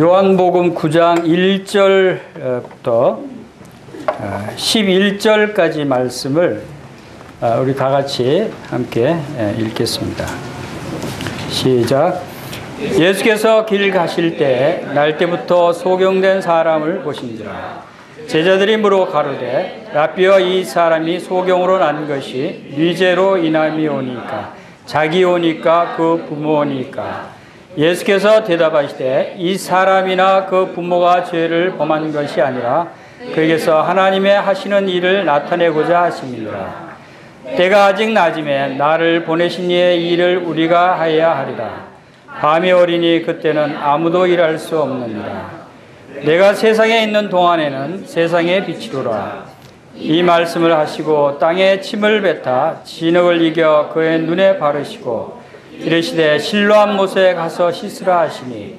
요한복음 9장 1절부터 11절까지 말씀을 우리 다 같이 함께 읽겠습니다. 시작. 예수께서 길 가실 때 날때부터 소경된 사람을 보신지라. 제자들이 물어 가로되 라삐여, 이 사람이 소경으로 난 것이 뉘제로 인함이오니까 자기오니까 그 부모오니까. 예수께서 대답하시되 이 사람이나 그 부모가 죄를 범한 것이 아니라 그에게서 하나님의 하시는 일을 나타내고자 하심이니라. 때가 아직 낮음에 나를 보내신 이의 일을 우리가 하여야 하리라. 밤이 오리니 그때는 아무도 일할 수 없느니라. 내가 세상에 있는 동안에는 세상의 빛이로라. 이 말씀을 하시고 땅에 침을 뱉어 진흙을 이겨 그의 눈에 바르시고 이르시되 실로암 못에 가서 씻으라 하시니,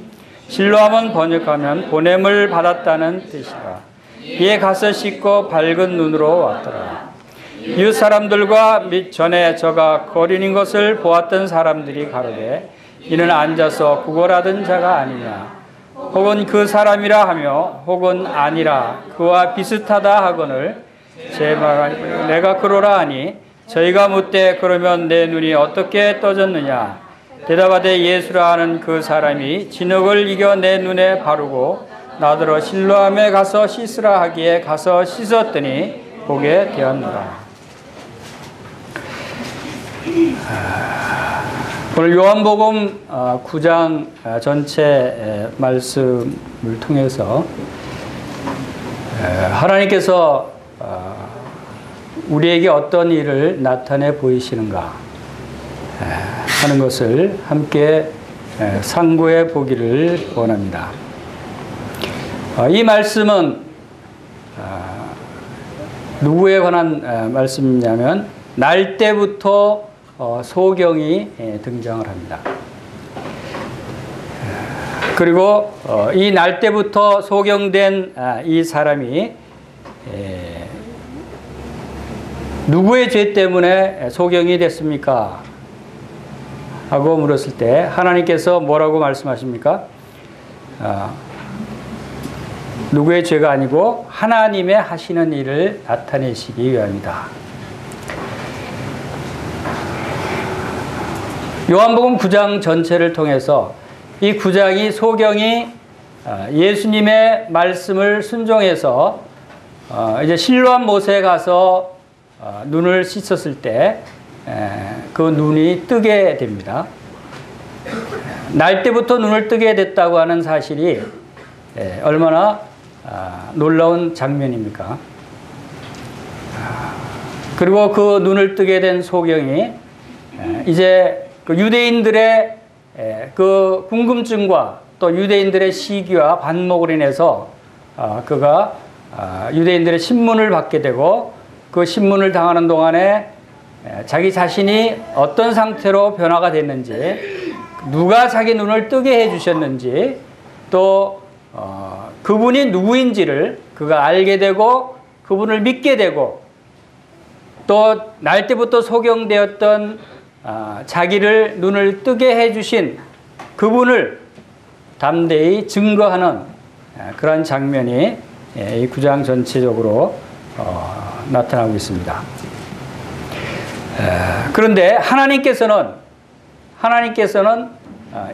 실로암은 번역하면 보냄을 받았다는 뜻이라. 이에 가서 씻고 밝은 눈으로 왔더라. 이웃 사람들과 및 전에 저가 거린인 것을 보았던 사람들이 가로되 이는 앉아서 구걸하던 자가 아니냐, 혹은 그 사람이라 하며 혹은 아니라 그와 비슷하다 하거늘 제발 내가 그러라 하니, 저희가 묻되 그러면 내 눈이 어떻게 떠졌느냐. 대답하되 예수라 하는 그 사람이 진흙을 이겨 내 눈에 바르고 나더러 실로암에 가서 씻으라 하기에 가서 씻었더니 보게 되었노라. 오늘 요한복음 9장 전체 말씀을 통해서 하나님께서 우리에게 어떤 일을 나타내 보이시는가 하는 것을 함께 상고해 보기를 원합니다. 이 말씀은 누구에 관한 말씀이냐면 날 때부터 소경이 등장을 합니다. 그리고 이 날 때부터 소경된 이 사람이 누구의 죄 때문에 소경이 됐습니까? 하고 물었을 때 하나님께서 뭐라고 말씀하십니까? 누구의 죄가 아니고 하나님의 하시는 일을 나타내시기 위함이다. 요한복음 9장 전체를 통해서 이 9장이 소경이 예수님의 말씀을 순종해서 이제 실로암 못에 가서 눈을 씻었을 때 그 눈이 뜨게 됩니다. 날 때부터 눈을 뜨게 됐다고 하는 사실이 얼마나 놀라운 장면입니까? 그리고 그 눈을 뜨게 된 소경이 이제 그 유대인들의 그 궁금증과 또 유대인들의 시기와 반목으로 인해서 그가 유대인들의 신문을 받게 되고, 그 신문을 당하는 동안에 자기 자신이 어떤 상태로 변화가 됐는지, 누가 자기 눈을 뜨게 해주셨는지, 또 그분이 누구인지를 그가 알게 되고 그분을 믿게 되고, 또 날 때부터 소경되었던 자기를 눈을 뜨게 해주신 그분을 담대히 증거하는 그런 장면이 이 9장 전체적으로 나타나고 있습니다. 그런데 하나님께서는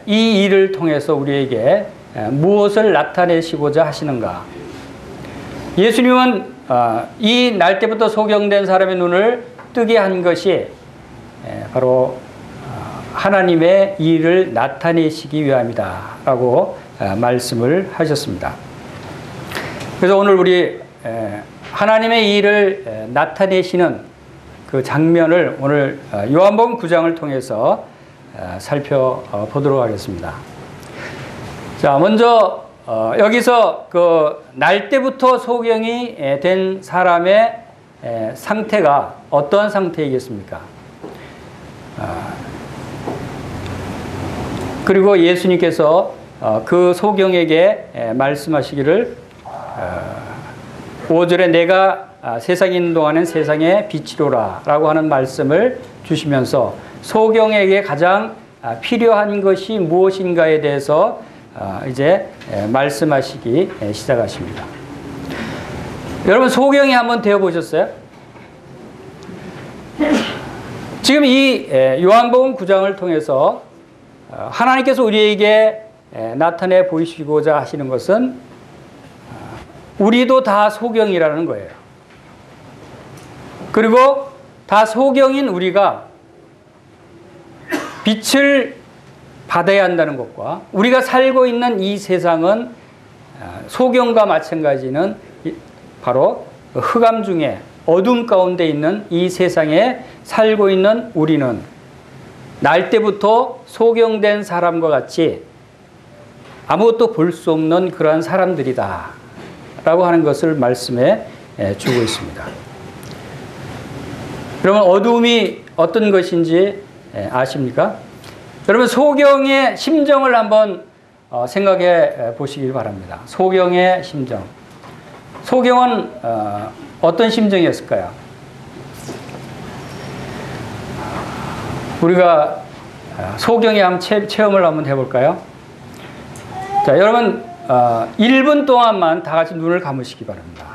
이 일을 통해서 우리에게 무엇을 나타내시고자 하시는가? 예수님은 이 날 때부터 소경된 사람의 눈을 뜨게 한 것이 바로 하나님의 일을 나타내시기 위함이다 라고 말씀을 하셨습니다. 그래서 오늘 우리 하나님의 일을 나타내시는 그 장면을 오늘 요한복음 9장을 통해서 살펴보도록 하겠습니다. 자, 먼저 여기서 그 날 때부터 소경이 된 사람의 상태가 어떠한 상태이겠습니까? 그리고 예수님께서 그 소경에게 말씀하시기를 5절에 내가 세상에 있는 동안은 세상의 빛이로라 라고 하는 말씀을 주시면서 소경에게 가장 필요한 것이 무엇인가에 대해서 이제 말씀하시기 시작하십니다. 여러분 소경이 한번 되어 보셨어요? 지금 이 요한복음 9장을 통해서 하나님께서 우리에게 나타내 보이시고자 하시는 것은 우리도 다 소경이라는 거예요. 그리고 다 소경인 우리가 빛을 받아야 한다는 것과 우리가 살고 있는 이 세상은 소경과 마찬가지는 바로 흑암 중에 어둠 가운데 있는 이 세상에 살고 있는 우리는 날 때부터 소경된 사람과 같이 아무것도 볼 수 없는 그러한 사람들이다 라고 하는 것을 말씀해 주고 있습니다. 여러분 어둠이 어떤 것인지 아십니까? 여러분 소경의 심정을 한번 생각해 보시길 바랍니다. 소경의 심정. 소경은 어떤 심정이었을까요? 우리가 소경의 체험을 한번 해볼까요? 자, 여러분 1분 동안만 다 같이 눈을 감으시기 바랍니다.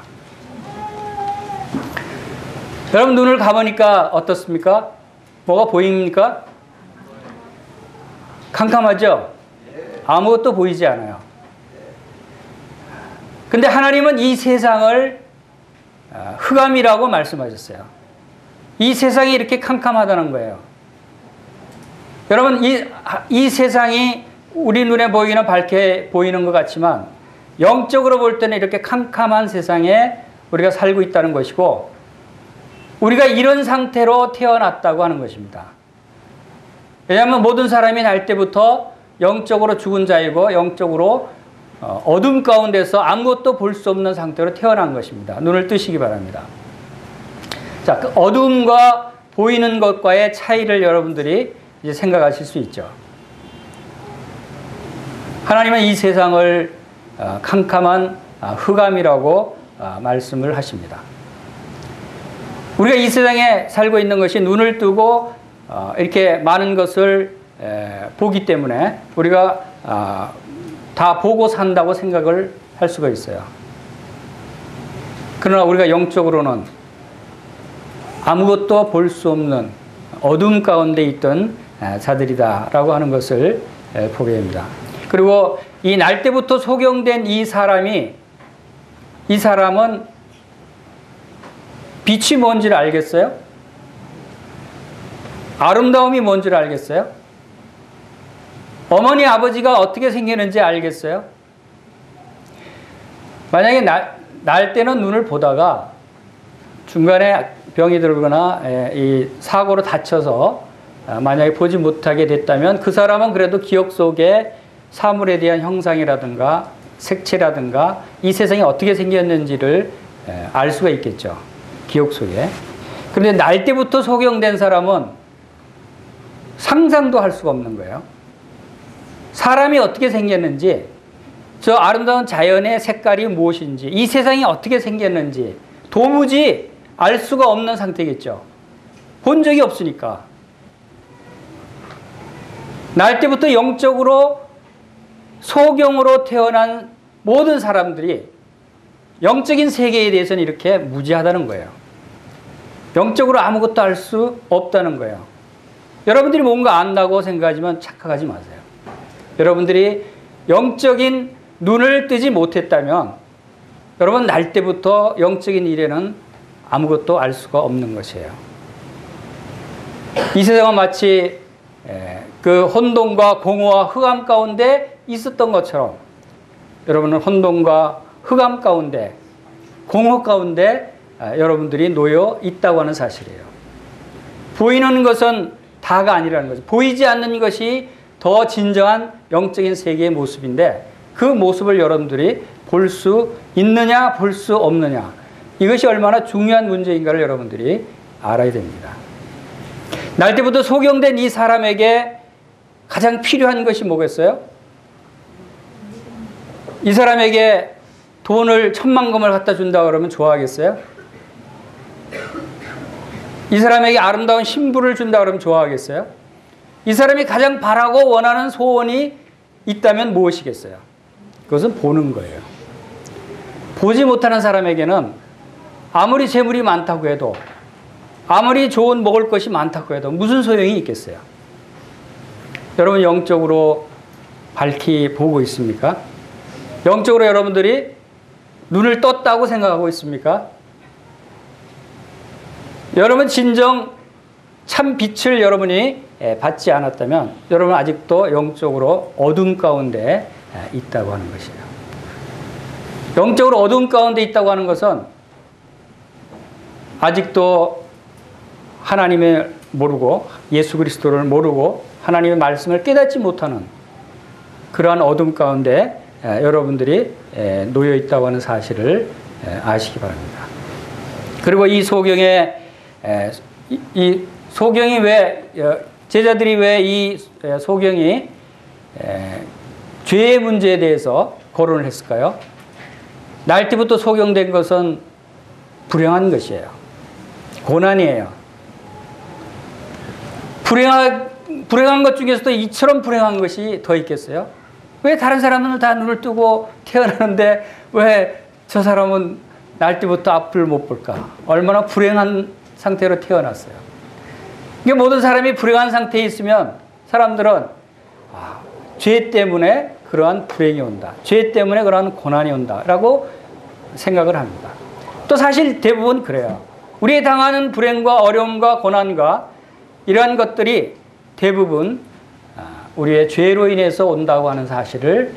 여러분 눈을 감으니까 어떻습니까? 뭐가 보입니까? 캄캄하죠? 아무것도 보이지 않아요. 근데 하나님은 이 세상을 흑암이라고 말씀하셨어요. 이 세상이 이렇게 캄캄하다는 거예요. 여러분 이 세상이 우리 눈에 보이기는 밝게 보이는 것 같지만 영적으로 볼 때는 이렇게 캄캄한 세상에 우리가 살고 있다는 것이고 우리가 이런 상태로 태어났다고 하는 것입니다. 왜냐하면 모든 사람이 날 때부터 영적으로 죽은 자이고 영적으로 어둠 가운데서 아무것도 볼 수 없는 상태로 태어난 것입니다. 눈을 뜨시기 바랍니다. 자, 그 어둠과 보이는 것과의 차이를 여러분들이 이제 생각하실 수 있죠. 하나님은 이 세상을 캄캄한 흑암이라고 말씀을 하십니다. 우리가 이 세상에 살고 있는 것이 눈을 뜨고 이렇게 많은 것을 보기 때문에 우리가 다 보고 산다고 생각을 할 수가 있어요. 그러나 우리가 영적으로는 아무것도 볼 수 없는 어둠 가운데 있던 자들이다라고 하는 것을 보게 됩니다. 그리고 이 날 때부터 소경된 이 사람은 빛이 뭔지를 알겠어요? 아름다움이 뭔지를 알겠어요? 어머니 아버지가 어떻게 생겼는지 알겠어요? 만약에 날 때는 눈을 보다가 중간에 병이 들거나 이 사고로 다쳐서 만약에 보지 못하게 됐다면 그 사람은 그래도 기억 속에 사물에 대한 형상이라든가 색채라든가 이 세상이 어떻게 생겼는지를 알 수가 있겠죠. 기억 속에. 그런데 날 때부터 소경된 사람은 상상도 할 수가 없는 거예요. 사람이 어떻게 생겼는지, 저 아름다운 자연의 색깔이 무엇인지, 이 세상이 어떻게 생겼는지 도무지 알 수가 없는 상태겠죠. 본 적이 없으니까. 날 때부터 영적으로 소경으로 태어난 모든 사람들이 영적인 세계에 대해서는 이렇게 무지하다는 거예요. 영적으로 아무것도 알 수 없다는 거예요. 여러분들이 뭔가 안다고 생각하지만 착각하지 마세요. 여러분들이 영적인 눈을 뜨지 못했다면 여러분 날 때부터 영적인 일에는 아무것도 알 수가 없는 것이에요. 이 세상은 마치 그 혼돈과 공허와 흑암 가운데 있었던 것처럼 여러분은 혼돈과 흑암 가운데 공허 가운데 여러분들이 놓여 있다고 하는 사실이에요. 보이는 것은 다가 아니라는 거죠. 보이지 않는 것이 더 진정한 영적인 세계의 모습인데 그 모습을 여러분들이 볼 수 있느냐 볼 수 없느냐 이것이 얼마나 중요한 문제인가를 여러분들이 알아야 됩니다. 날 때부터 소경된 이 사람에게 가장 필요한 것이 뭐겠어요? 이 사람에게 돈을 10,000,000금을 갖다 준다 그러면 좋아하겠어요? 이 사람에게 아름다운 신부를 준다 그러면 좋아하겠어요? 이 사람이 가장 바라고 원하는 소원이 있다면 무엇이겠어요? 그것은 보는 거예요. 보지 못하는 사람에게는 아무리 재물이 많다고 해도, 아무리 좋은 먹을 것이 많다고 해도 무슨 소용이 있겠어요? 여러분 영적으로 밝히 보고 있습니까? 영적으로 여러분들이 눈을 떴다고 생각하고 있습니까? 여러분 진정 참 빛을 여러분이 받지 않았다면 여러분 아직도 영적으로 어둠 가운데 있다고 하는 것이에요. 영적으로 어둠 가운데 있다고 하는 것은 아직도 하나님을 모르고 예수 그리스도를 모르고 하나님의 말씀을 깨닫지 못하는 그러한 어둠 가운데 여러분들이 놓여 있다고 하는 사실을 아시기 바랍니다. 그리고 이 소경에 이 소경이 왜 제자들이 왜 이 소경이 죄의 문제에 대해서 거론을 했을까요? 날때부터 소경된 것은 불행한 것이에요. 고난이에요. 불행한 것 중에서도 이처럼 불행한 것이 더 있겠어요? 왜 다른 사람은 다 눈을 뜨고 태어나는데 왜 저 사람은 날때부터 앞을 못 볼까? 얼마나 불행한 상태로 태어났어요. 이게 모든 사람이 불행한 상태에 있으면 사람들은 죄 때문에 그러한 불행이 온다. 죄 때문에 그러한 고난이 온다라고 생각을 합니다. 또 사실 대부분 그래요. 우리의 당하는 불행과 어려움과 고난과 이러한 것들이 대부분 우리의 죄로 인해서 온다고 하는 사실을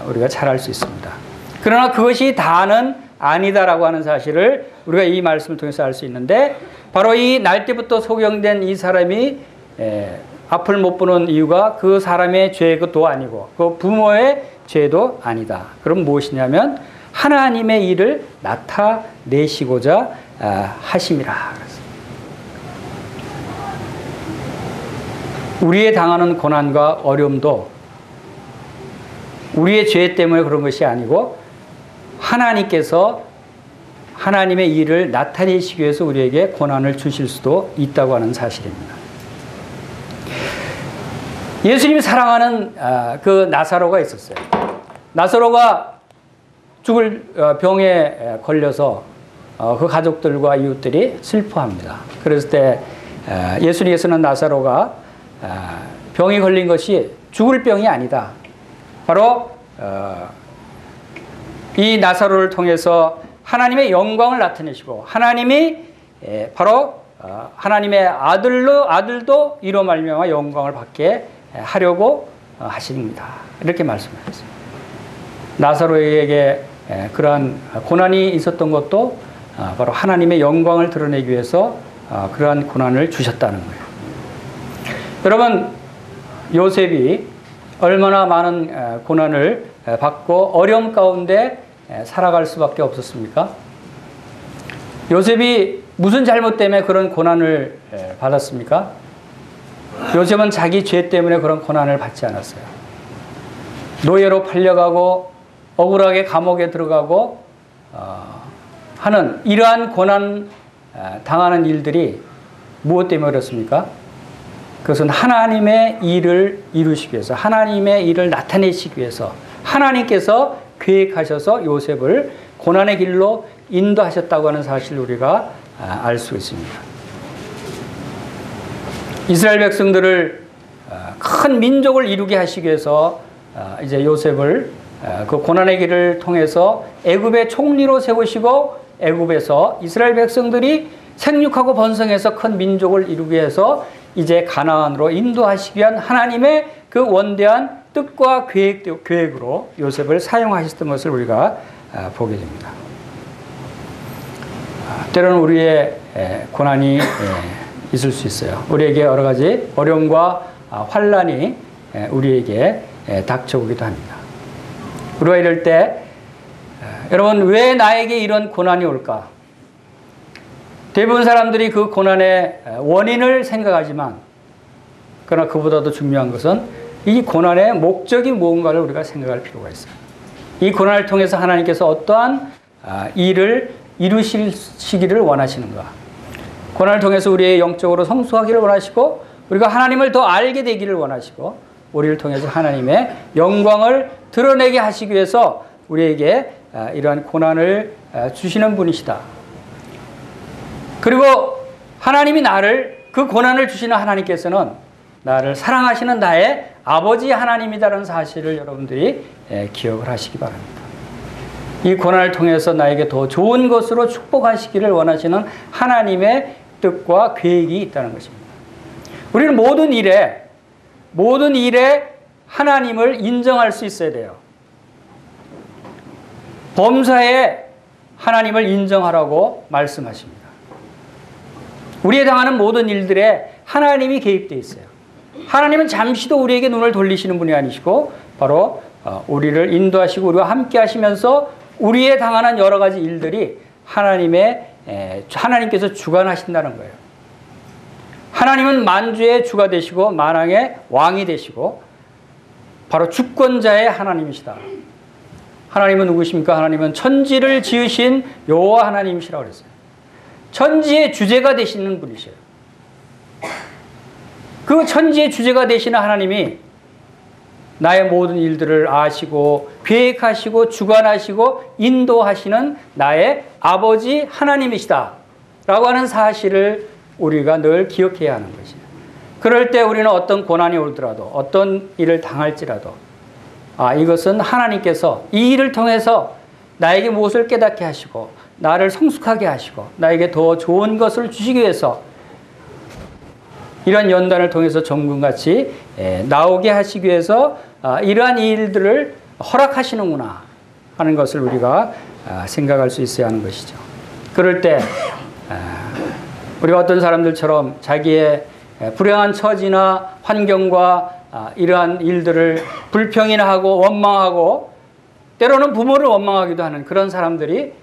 우리가 잘 알 수 있습니다. 그러나 그것이 다는 아니다라고 하는 사실을 우리가 이 말씀을 통해서 알 수 있는데 바로 이 날때부터 소경된 이 사람이 앞을 못 보는 이유가 그 사람의 죄도 아니고 그 부모의 죄도 아니다. 그럼 무엇이냐면 하나님의 일을 나타내시고자 하심이라. 우리의 당하는 고난과 어려움도 우리의 죄 때문에 그런 것이 아니고 하나님께서 하나님의 일을 나타내시기 위해서 우리에게 고난을 주실 수도 있다고 하는 사실입니다. 예수님이 사랑하는 그 나사로가 있었어요. 나사로가 죽을 병에 걸려서 그 가족들과 이웃들이 슬퍼합니다. 그랬을 때 예수님께서는 나사로가 병이 걸린 것이 죽을 병이 아니다. 바로 이 나사로를 통해서 하나님의 영광을 나타내시고 하나님이 바로 하나님의 아들도 이로 말미암아 영광을 받게 하려고 하십니다. 이렇게 말씀하셨어요. 나사로에게 그러한 고난이 있었던 것도 바로 하나님의 영광을 드러내기 위해서 그러한 고난을 주셨다는 거예요. 여러분, 요셉이 얼마나 많은 고난을 받고 어려움 가운데 살아갈 수밖에 없었습니까? 요셉이 무슨 잘못 때문에 그런 고난을 받았습니까? 요셉은 자기 죄 때문에 그런 고난을 받지 않았어요. 노예로 팔려가고 억울하게 감옥에 들어가고 하는 이러한 고난 당하는 일들이 무엇 때문에 그렇습니까? 그것은 하나님의 일을 이루시기 위해서 하나님의 일을 나타내시기 위해서 하나님께서 계획하셔서 요셉을 고난의 길로 인도하셨다고 하는 사실을 우리가 알 수 있습니다. 이스라엘 백성들을 큰 민족을 이루게 하시기 위해서 이제 요셉을 그 고난의 길을 통해서 애굽의 총리로 세우시고 애굽에서 이스라엘 백성들이 생육하고 번성해서 큰 민족을 이루기 위해서 이제 가나안으로 인도하시기 위한 하나님의 그 원대한 뜻과 계획으로 요셉을 사용하셨던 것을 우리가 보게 됩니다. 때로는 우리의 고난이 있을 수 있어요. 우리에게 여러 가지 어려움과 환난이 우리에게 닥쳐오기도 합니다. 우리가 이럴 때 여러분 왜 나에게 이런 고난이 올까? 대부분 사람들이 그 고난의 원인을 생각하지만 그러나 그보다도 중요한 것은 이 고난의 목적이 무언가를 우리가 생각할 필요가 있어요. 이 고난을 통해서 하나님께서 어떠한 일을 이루시기를 원하시는가? 고난을 통해서 우리의 영적으로 성숙하기를 원하시고 우리가 하나님을 더 알게 되기를 원하시고 우리를 통해서 하나님의 영광을 드러내게 하시기 위해서 우리에게 이러한 고난을 주시는 분이시다. 그리고 하나님이 그 고난을 주시는 하나님께서는 나를 사랑하시는 나의 아버지 하나님이다라는 사실을 여러분들이 기억을 하시기 바랍니다. 이 고난을 통해서 나에게 더 좋은 것으로 축복하시기를 원하시는 하나님의 뜻과 계획이 있다는 것입니다. 우리는 모든 일에 하나님을 인정할 수 있어야 돼요. 범사에 하나님을 인정하라고 말씀하십니다. 우리에 당하는 모든 일들에 하나님이 개입되어 있어요. 하나님은 잠시도 우리에게 눈을 돌리시는 분이 아니시고 바로 우리를 인도하시고 우리와 함께 하시면서 우리에 당하는 여러 가지 일들이 하나님께서 주관하신다는 거예요. 하나님은 만주의 주가 되시고 만왕의 왕이 되시고 바로 주권자의 하나님이시다. 하나님은 누구십니까? 하나님은 천지를 지으신 여호와 하나님이시라고 그랬어요. 천지의 주제가 되시는 분이셔요. 그 천지의 주제가 되시는 하나님이 나의 모든 일들을 아시고 계획하시고 주관하시고 인도하시는 나의 아버지 하나님이시다 라고 하는 사실을 우리가 늘 기억해야 하는 것이에요. 그럴 때 우리는 어떤 고난이 오더라도 어떤 일을 당할지라도 이것은 하나님께서 이 일을 통해서 나에게 무엇을 깨닫게 하시고 나를 성숙하게 하시고 나에게 더 좋은 것을 주시기 위해서 이런 연단을 통해서 정금같이 나오게 하시기 위해서 이러한 일들을 허락하시는구나 하는 것을 우리가 생각할 수 있어야 하는 것이죠. 그럴 때 우리가 어떤 사람들처럼 자기의 불행한 처지나 환경과 이러한 일들을 불평이나 하고 원망하고 때로는 부모를 원망하기도 하는 그런 사람들이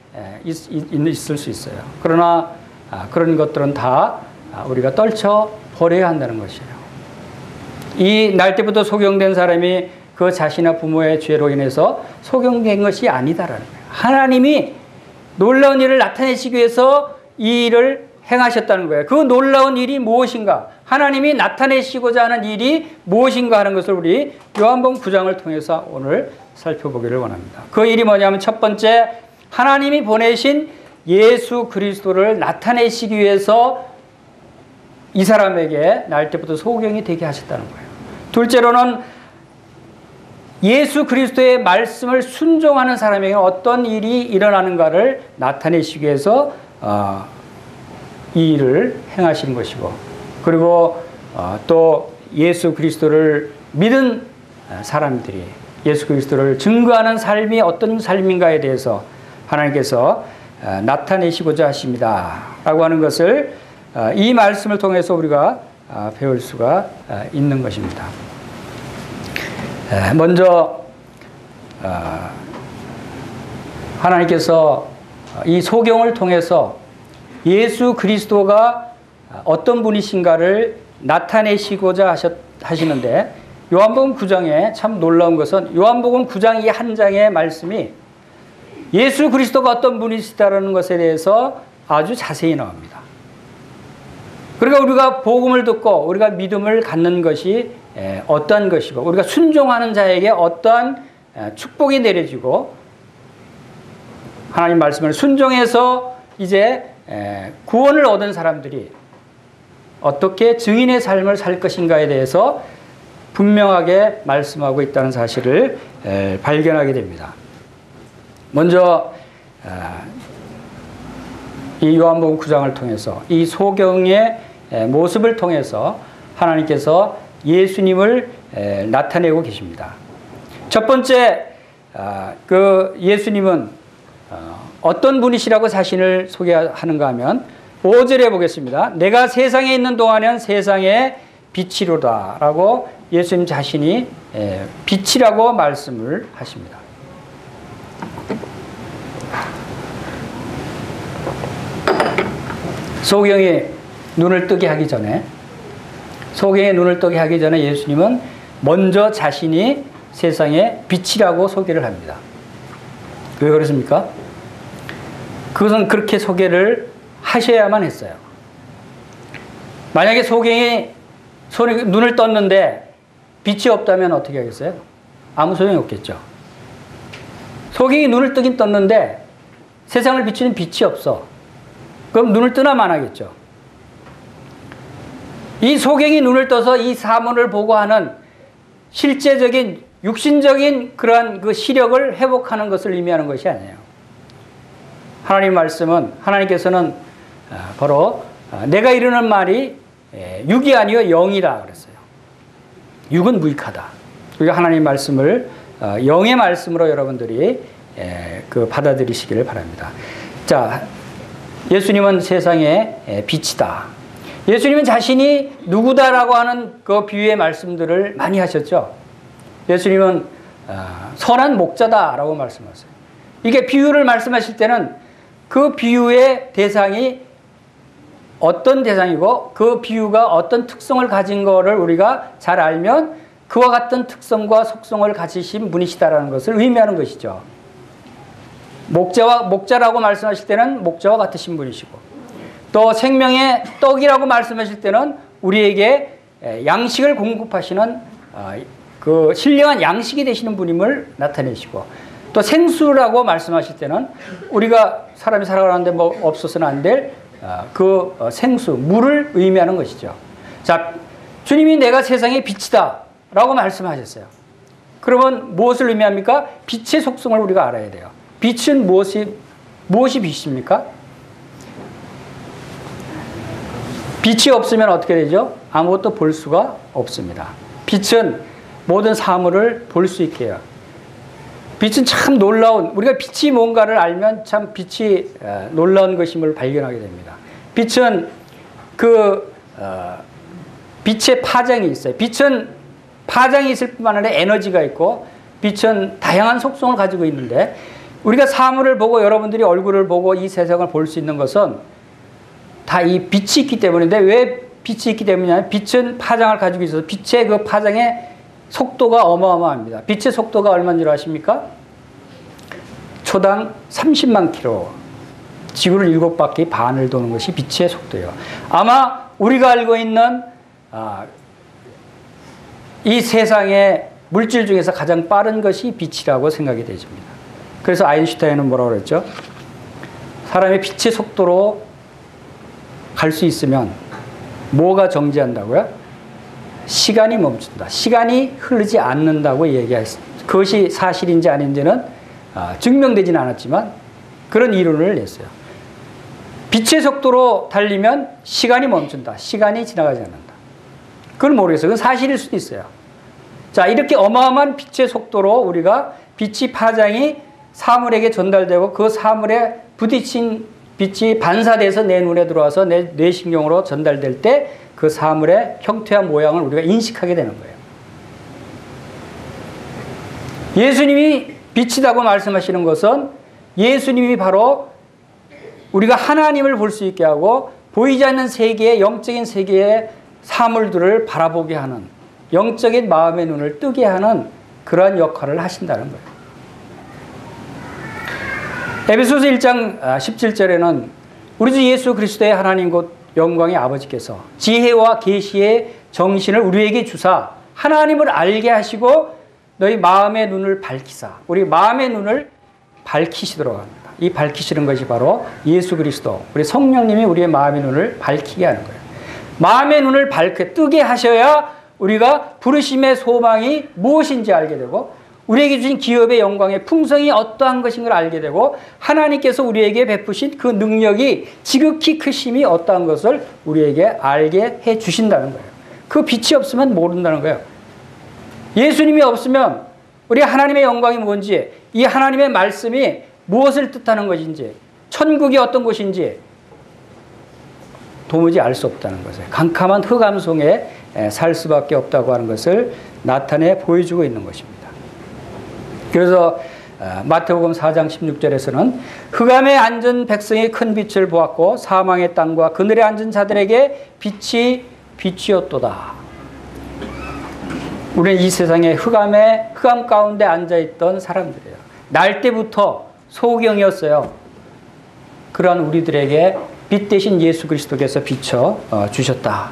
있을 수 있어요. 그러나 그런 것들은 다 우리가 떨쳐 버려야 한다는 것이에요. 이 날 때부터 소경된 사람이 그 자신의 부모의 죄로 인해서 소경된 것이 아니다라는 거예요. 하나님이 놀라운 일을 나타내시기 위해서 이 일을 행하셨다는 거예요. 그 놀라운 일이 무엇인가? 하나님이 나타내시고자 하는 일이 무엇인가 하는 것을 우리 요한복음 9장을 통해서 오늘 살펴보기를 원합니다. 그 일이 뭐냐면 첫 번째, 하나님이 보내신 예수 그리스도를 나타내시기 위해서 이 사람에게 날 때부터 소경이 되게 하셨다는 거예요. 둘째로는 예수 그리스도의 말씀을 순종하는 사람에게 어떤 일이 일어나는가를 나타내시기 위해서 이 일을 행하시는 것이고, 그리고 또 예수 그리스도를 믿은 사람들이 예수 그리스도를 증거하는 삶이 어떤 삶인가에 대해서 하나님께서 나타내시고자 하십니다 라고 하는 것을 이 말씀을 통해서 우리가 배울 수가 있는 것입니다. 먼저 하나님께서 이 소경을 통해서 예수 그리스도가 어떤 분이신가를 나타내시고자 하시는데, 요한복음 9장에 참 놀라운 것은 요한복음 9장 이 한 장의 말씀이 예수 그리스도가 어떤 분이시다라는 것에 대해서 아주 자세히 나옵니다. 그러니까 우리가 복음을 듣고 우리가 믿음을 갖는 것이 어떠한 것이고, 우리가 순종하는 자에게 어떠한 축복이 내려지고, 하나님 말씀을 순종해서 이제 구원을 얻은 사람들이 어떻게 증인의 삶을 살 것인가에 대해서 분명하게 말씀하고 있다는 사실을 발견하게 됩니다. 먼저 이 요한복음 9장을 통해서 이 소경의 모습을 통해서 하나님께서 예수님을 나타내고 계십니다. 첫 번째, 그 예수님은 어떤 분이시라고 자신을 소개하는가 하면 5절에 보겠습니다. 내가 세상에 있는 동안은 세상의 빛이로다 라고 예수님 자신이 빛이라고 말씀을 하십니다. 소경이 눈을 뜨게 하기 전에 예수님은 먼저 자신이 세상의 빛이라고 소개를 합니다. 왜 그렇습니까? 그것은 그렇게 소개를 하셔야만 했어요. 만약에 소경이 눈을 떴는데 빛이 없다면 어떻게 하겠어요? 아무 소용이 없겠죠. 소경이 눈을 뜨긴 떴는데 세상을 비추는 빛이 없어. 그럼 눈을 뜨나 마나겠죠. 이 소경이 눈을 떠서 이 사물을 보고 하는 실제적인 육신적인 그러한 그 시력을 회복하는 것을 의미하는 것이 아니에요. 하나님 말씀은, 하나님께서는 바로 내가 이르는 말이 육이 아니요 영이다 그랬어요. 육은 무익하다. 우리가 하나님 말씀을 영의 말씀으로 여러분들이 그 받아들이시기를 바랍니다. 자, 예수님은 세상의 빛이다. 예수님은 자신이 누구다라고 하는 그 비유의 말씀들을 많이 하셨죠. 예수님은 선한 목자다라고 말씀하셨어요. 이게 비유를 말씀하실 때는 그 비유의 대상이 어떤 대상이고 그 비유가 어떤 특성을 가진 거를 우리가 잘 알면 그와 같은 특성과 속성을 가지신 분이시다라는 것을 의미하는 것이죠. 목자라고 말씀하실 때는 목자와 같으신 분이시고, 또 생명의 떡이라고 말씀하실 때는 우리에게 양식을 공급하시는 그 신령한 양식이 되시는 분임을 나타내시고, 또 생수라고 말씀하실 때는 우리가 사람이 살아가는데 뭐 없어서는 안 될 그 생수, 물을 의미하는 것이죠. 자, 주님이 내가 세상의 빛이다 라고 말씀하셨어요. 그러면 무엇을 의미합니까? 빛의 속성을 우리가 알아야 돼요. 빛은 무엇이 빛입니까? 빛이 없으면 어떻게 되죠? 아무것도 볼 수가 없습니다. 빛은 모든 사물을 볼 수 있게 해요. 빛은 참 놀라운, 우리가 빛이 뭔가를 알면 참 빛이 놀라운 것임을 발견하게 됩니다. 빛은 빛의 파장이 있어요. 빛은 파장이 있을 뿐만 아니라 에너지가 있고, 빛은 다양한 속성을 가지고 있는데, 우리가 사물을 보고 여러분들이 얼굴을 보고 이 세상을 볼 수 있는 것은 다 이 빛이 있기 때문인데, 왜 빛이 있기 때문이냐? 빛은 파장을 가지고 있어서 빛의 그 파장의 속도가 어마어마합니다. 빛의 속도가 얼마인 줄 아십니까? 초당 30만 킬로, 지구를 7바퀴 반을 도는 것이 빛의 속도예요. 아마 우리가 알고 있는 이 세상의 물질 중에서 가장 빠른 것이 빛이라고 생각이 되집니다. 그래서 아인슈타인은 뭐라고 그랬죠? 사람이 빛의 속도로 갈 수 있으면 뭐가 정지한다고요? 시간이 멈춘다. 시간이 흐르지 않는다고 얘기했습니다. 그것이 사실인지 아닌지는 증명되지는 않았지만 그런 이론을 냈어요. 빛의 속도로 달리면 시간이 멈춘다. 시간이 지나가지 않는다. 그건 모르겠어요. 그건 사실일 수도 있어요. 자, 이렇게 어마어마한 빛의 속도로 우리가 빛이 파장이 사물에게 전달되고 그 사물에 부딪힌 빛이 반사돼서 내 눈에 들어와서 내 뇌신경으로 전달될 때 그 사물의 형태와 모양을 우리가 인식하게 되는 거예요. 예수님이 빛이라고 말씀하시는 것은 예수님이 바로 우리가 하나님을 볼 수 있게 하고 보이지 않는 세계의 영적인 세계의 사물들을 바라보게 하는, 영적인 마음의 눈을 뜨게 하는 그러한 역할을 하신다는 거예요. 에베소서 1장 17절에는 우리 주 예수 그리스도의 하나님 곧 영광의 아버지께서 지혜와 계시의 정신을 우리에게 주사 하나님을 알게 하시고 너희 마음의 눈을 밝히사, 우리 마음의 눈을 밝히시도록 합니다. 이 밝히시는 것이 바로 예수 그리스도, 우리 성령님이 우리의 마음의 눈을 밝히게 하는 거예요. 마음의 눈을 뜨게 하셔야 우리가 부르심의 소망이 무엇인지 알게 되고, 우리에게 주신 기업의 영광의 풍성이 어떠한 것인 걸 알게 되고, 하나님께서 우리에게 베푸신 그 능력이 지극히 크심이 어떠한 것을 우리에게 알게 해 주신다는 거예요. 그 빛이 없으면 모른다는 거예요. 예수님이 없으면 우리 하나님의 영광이 뭔지, 이 하나님의 말씀이 무엇을 뜻하는 것인지, 천국이 어떤 곳인지 도무지 알 수 없다는 것을, 캄캄한 흑암 속에 살 수밖에 없다고 하는 것을 나타내 보여주고 있는 것입니다. 그래서 마태복음 4장 16절에서는 흑암에 앉은 백성이 큰 빛을 보았고 사망의 땅과 그늘에 앉은 자들에게 빛이 빛이었도다. 우리는 이 세상의 흑암 가운데 앉아있던 사람들이에요. 날 때부터 소경이었어요. 그러한 우리들에게 빛 대신 예수 그리스도께서 비춰 주셨다.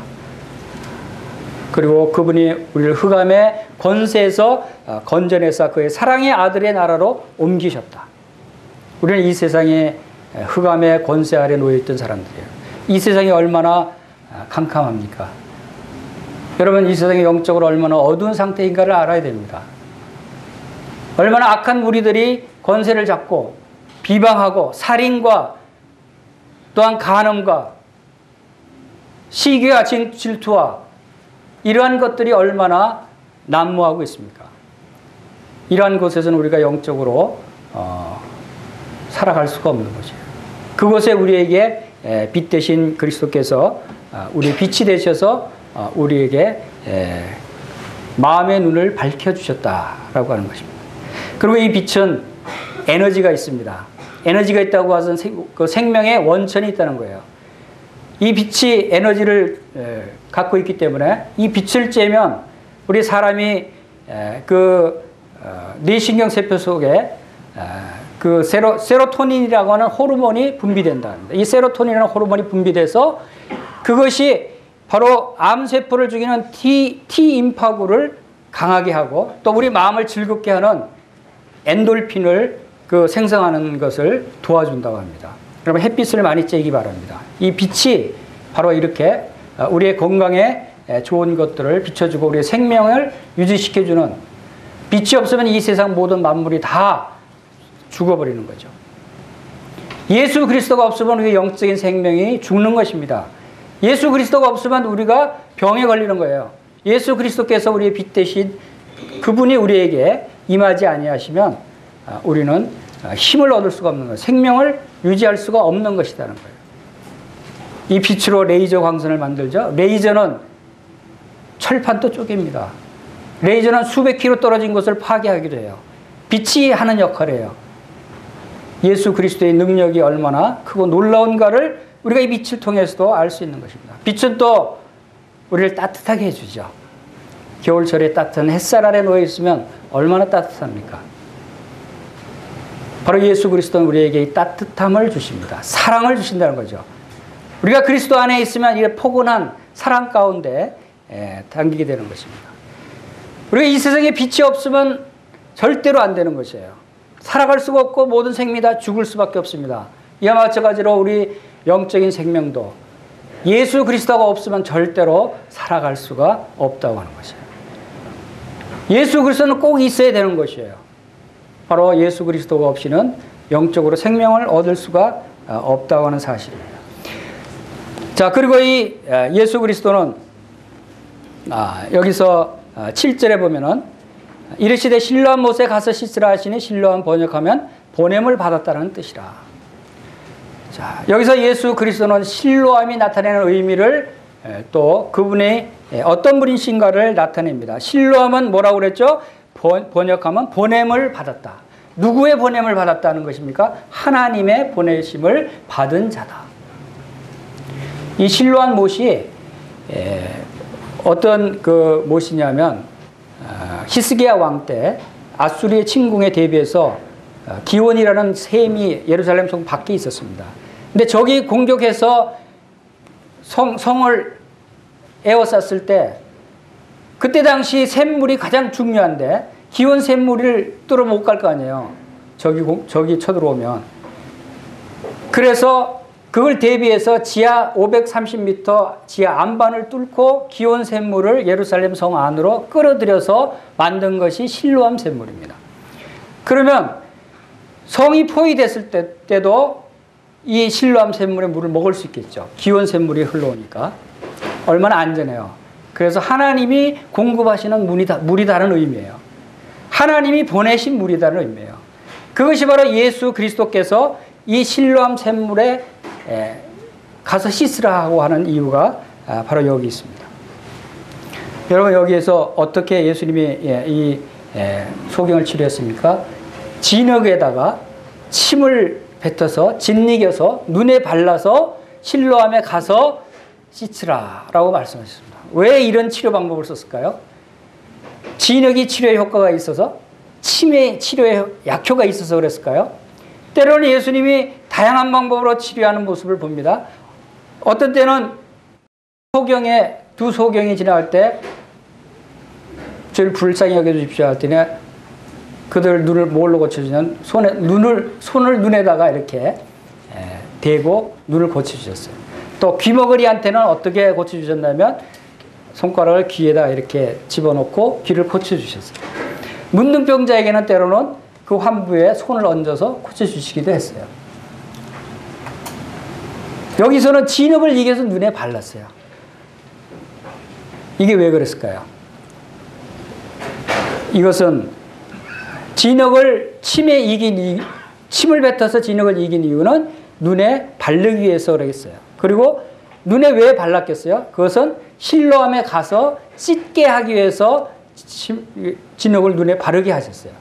그리고 그분이 우리를 흑암의 권세에서 건져내사 그의 사랑의 아들의 나라로 옮기셨다. 우리는 이 세상에 흑암의 권세 아래 놓여있던 사람들이에요. 이 세상이 얼마나 캄캄합니까? 여러분, 이 세상이 영적으로 얼마나 어두운 상태인가를 알아야 됩니다. 얼마나 악한 무리들이 권세를 잡고 비방하고 살인과 또한 간음과 시기와 질투와 이러한 것들이 얼마나 난무하고 있습니까? 이러한 곳에서는 우리가 영적으로 살아갈 수가 없는 거죠. 그곳에 우리에게 빛 대신 그리스도께서 우리의 빛이 되셔서 우리에게 마음의 눈을 밝혀주셨다라고 하는 것입니다. 그리고 이 빛은 에너지가 있습니다. 에너지가 있다고 하선 그 생명의 원천이 있다는 거예요. 이 빛이 에너지를 갖고 있기 때문에 이 빛을 쬐면 우리 사람이 그 뇌신경 세포 속에 그 세로토닌이라고 하는 호르몬이 분비된다는데, 이 세로토닌이라는 호르몬이 분비돼서 그것이 바로 암세포를 죽이는 T 임파구를 강하게 하고 또 우리 마음을 즐겁게 하는 엔돌핀을 생성하는 것을 도와준다고 합니다. 여러분, 햇빛을 많이 쬐기 바랍니다. 이 빛이 바로 이렇게 우리의 건강에 좋은 것들을 비춰주고 우리의 생명을 유지시켜주는, 빛이 없으면 이 세상 모든 만물이 다 죽어버리는 거죠. 예수 그리스도가 없으면 우리의 영적인 생명이 죽는 것입니다. 예수 그리스도가 없으면 우리가 병에 걸리는 거예요. 예수 그리스도께서 우리의 빛 대신 그분이 우리에게 임하지 아니하시면 우리는 힘을 얻을 수가 없는 거예요. 생명을 유지할 수가 없는 것이라는 거예요. 이 빛으로 레이저 광선을 만들죠. 레이저는 철판도 쪼갭니다. 레이저는 수백 킬로 떨어진 것을 파괴하기도 해요. 빛이 하는 역할이에요. 예수 그리스도의 능력이 얼마나 크고 놀라운가를 우리가 이 빛을 통해서도 알 수 있는 것입니다. 빛은 또 우리를 따뜻하게 해주죠. 겨울철에 따뜻한 햇살 아래 놓여 있으면 얼마나 따뜻합니까? 바로 예수 그리스도는 우리에게 이 따뜻함을 주십니다. 사랑을 주신다는 거죠. 우리가 그리스도 안에 있으면 이 포근한 사랑 가운데 담기게 되는 것입니다. 우리가 이 세상에 빛이 없으면 절대로 안 되는 것이에요. 살아갈 수가 없고 모든 생명이 다 죽을 수밖에 없습니다. 이와 마찬가지로 우리 영적인 생명도 예수 그리스도가 없으면 절대로 살아갈 수가 없다고 하는 것이에요. 예수 그리스도는 꼭 있어야 되는 것이에요. 바로 예수 그리스도가 없이는 영적으로 생명을 얻을 수가 없다고 하는 사실입니다. 자, 그리고 이 예수 그리스도는 여기서 7절에 보면은 이르시되 실로암 못에 가서 씻으라 하시니 실로암 번역하면 보냄을 받았다는 뜻이라. 자, 여기서 예수 그리스도는 실로암이 나타내는 의미를 또 그분의 어떤 분이신가를 나타냅니다. 실로암은 뭐라고 그랬죠? 번역하면 보냄을 받았다. 누구의 보냄을 받았다는 것입니까? 하나님의 보내심을 받은 자다. 이 실로암 못이 어떤 그 못이냐면 히스기야 왕 때 아수리의 침공에 대비해서 기온이라는 샘이 예루살렘 성 밖에 있었습니다. 근데 적이 공격해서 성을 에워쌌을 때 그때 당시 샘물이 가장 중요한데 기온 샘물을 뚫어 못 갈 거 아니에요. 적이 쳐들어오면. 그래서 그걸 대비해서 지하 530m 지하 안반을 뚫고 기온 샘물을 예루살렘 성 안으로 끌어들여서 만든 것이 실로암 샘물입니다. 그러면 성이 포위됐을 때도 이 실로암 샘물의 물을 먹을 수 있겠죠. 기온 샘물이 흘러오니까. 얼마나 안전해요. 그래서 하나님이 공급하시는 물이다는 의미예요. 하나님이 보내신 물이다는 의미예요. 그것이 바로 예수 그리스도께서 이 실로암 샘물에 가서 씻으라고 하는 이유가 바로 여기 있습니다. 여러분, 여기에서 어떻게 예수님이 이 소경을 치료했습니까? 진흙에다가 침을 뱉어서 짓이겨서 눈에 발라서 실로암에 가서 씻으라라고 말씀하셨습니다. 왜 이런 치료 방법을 썼을까요? 진흙이 치료에 효과가 있어서, 침의 치료에 약효가 있어서 그랬을까요? 때로는 예수님이 다양한 방법으로 치료하는 모습을 봅니다. 어떤 때는 두 소경이 지나갈 때 저를 불쌍히 여겨주십시오 했더니 그들 눈을 뭘로 고쳐주냐면 손을 눈에다가 이렇게 대고 눈을 고쳐주셨어요. 또 귀머거리한테는 어떻게 고쳐주셨냐면 손가락을 귀에다 이렇게 집어넣고 귀를 고쳐주셨어요. 문둥병자에게는 때로는 그 환부에 손을 얹어서 고쳐주시기도 했어요. 여기서는 진흙을 이겨서 눈에 발랐어요. 이게 왜 그랬을까요? 이것은 침을 뱉어서 진흙을 이긴 이유는 눈에 바르기 위해서 그러겠어요. 그리고 눈에 왜 발랐겠어요? 그것은 실로암에 가서 씻게 하기 위해서 진흙을 눈에 바르게 하셨어요.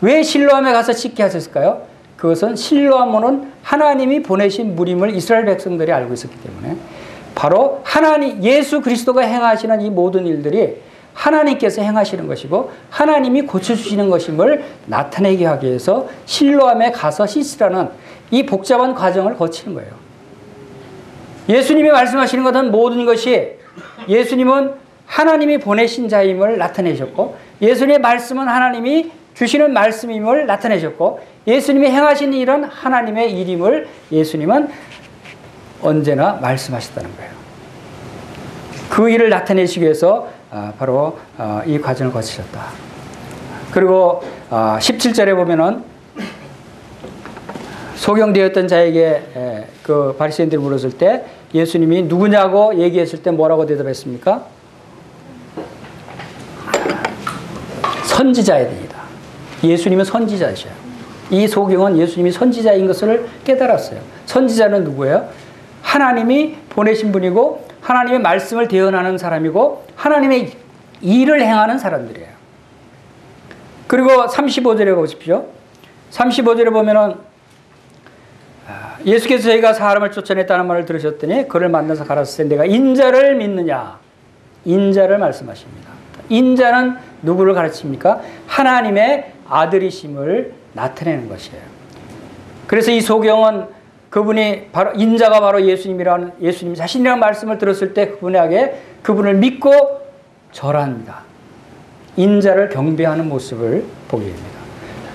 왜 실로암에 가서 씻게 하셨을까요? 그것은 실로암은 하나님이 보내신 물임을 이스라엘 백성들이 알고 있었기 때문에 바로 예수 그리스도가 행하시는 이 모든 일들이 하나님께서 행하시는 것이고 하나님이 고쳐주시는 것임을 나타내게 하기 위해서 실로암에 가서 씻으라는 이 복잡한 과정을 거치는 거예요. 예수님이 말씀하시는 것은 모든 것이 예수님은 하나님이 보내신 자임을 나타내셨고 예수님의 말씀은 하나님이 주시는 말씀임을 나타내셨고 예수님이 행하신 일은 하나님의 일임을 예수님은 언제나 말씀하셨다는 거예요. 그 일을 나타내시기 위해서 바로 이 과정을 거치셨다. 그리고 17절에 보면은 소경되었던 자에게 그 바리새인들이 물었을 때 예수님이 누구냐고 얘기했을 때 뭐라고 대답했습니까? 선지자에 됩니다. 예수님은 선지자이셔요. 이 소경은 예수님이 선지자인 것을 깨달았어요. 선지자는 누구예요? 하나님이 보내신 분이고 하나님의 말씀을 대언하는 사람이고 하나님의 일을 행하는 사람들이에요. 그리고 35절에 보십시오. 35절에 보면은 예수께서 저희가 사람을 쫓아냈다는 말을 들으셨더니 그를 만나서 가라사대 내가 인자를 믿느냐. 인자를 말씀하십니다. 인자는 누구를 가르칩니까? 하나님의 아들이심을 나타내는 것이에요. 그래서 이 소경은 그분이 바로 인자가 바로 예수님이라는 예수님 자신이라는 말씀을 들었을 때 그분을 믿고 절합니다. 인자를 경배하는 모습을 보게 됩니다.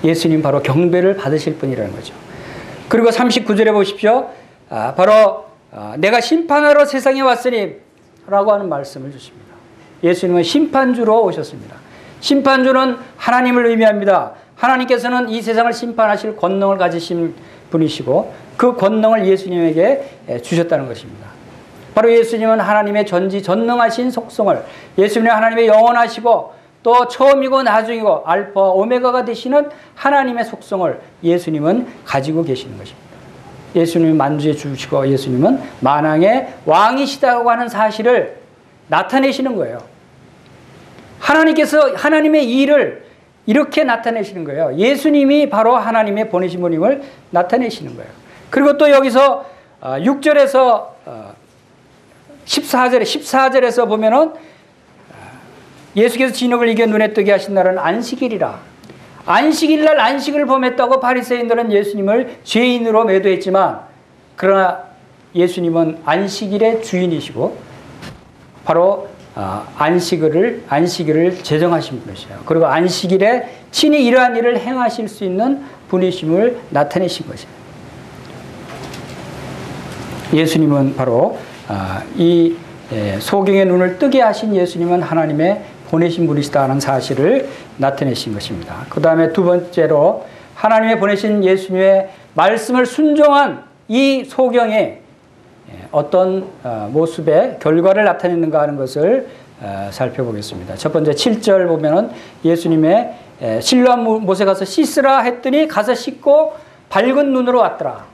예수님 바로 경배를 받으실 분이라는 거죠. 그리고 39절에 보십시오. 바로 내가 심판하러 세상에 왔으니 라고 하는 말씀을 주십니다. 예수님은 심판주로 오셨습니다. 심판주는 하나님을 의미합니다. 하나님께서는 이 세상을 심판하실 권능을 가지신 분이시고 그 권능을 예수님에게 주셨다는 것입니다. 바로 예수님은 하나님의 전지전능하신 속성을 예수님은 하나님의 영원하시고 또 처음이고 나중이고 알파 오메가가 되시는 하나님의 속성을 예수님은 가지고 계시는 것입니다. 예수님은 만주의 주시고 예수님은 만왕의 왕이시다고 하는 사실을 나타내시는 거예요. 하나님께서 하나님의 일을 이렇게 나타내시는 거예요. 예수님이 바로 하나님의 보내신 분임을 나타내시는 거예요. 그리고 또 여기서 6절에서 14절에서 보면은 예수께서 진흙을 이겨 눈에 뜨게 하신 날은 안식일이라. 안식일날 안식을 범했다고 바리새인들은 예수님을 죄인으로 매도했지만 그러나 예수님은 안식일의 주인이시고 바로 안식일을 제정하신 분이세요. 그리고 안식일에 친히 이러한 일을 행하실 수 있는 분이심을 나타내신 것이에요. 예수님은 바로 이 소경의 눈을 뜨게 하신 예수님은 하나님의 보내신 분이시다는 사실을 나타내신 것입니다. 그 다음에 두 번째로 하나님의 보내신 예수님의 말씀을 순종한 이 소경의 어떤 모습의 결과를 나타내는가 하는 것을 살펴보겠습니다. 첫 번째 7절 보면은 예수님의 실로암 못에 가서 씻으라 했더니 가서 씻고 밝은 눈으로 왔더라.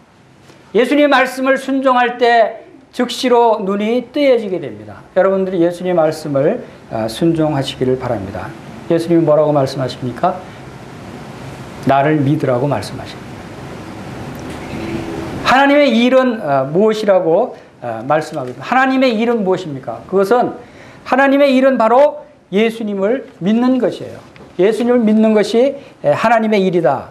예수님의 말씀을 순종할 때 즉시로 눈이 뜨여지게 됩니다. 여러분들이 예수님의 말씀을 순종하시기를 바랍니다. 예수님이 뭐라고 말씀하십니까? 나를 믿으라고 말씀하십니다. 하나님의 일은 무엇이라고 말씀하거든요. 하나님의 일은 무엇입니까? 그것은 하나님의 일은 바로 예수님을 믿는 것이에요. 예수님을 믿는 것이 하나님의 일이다.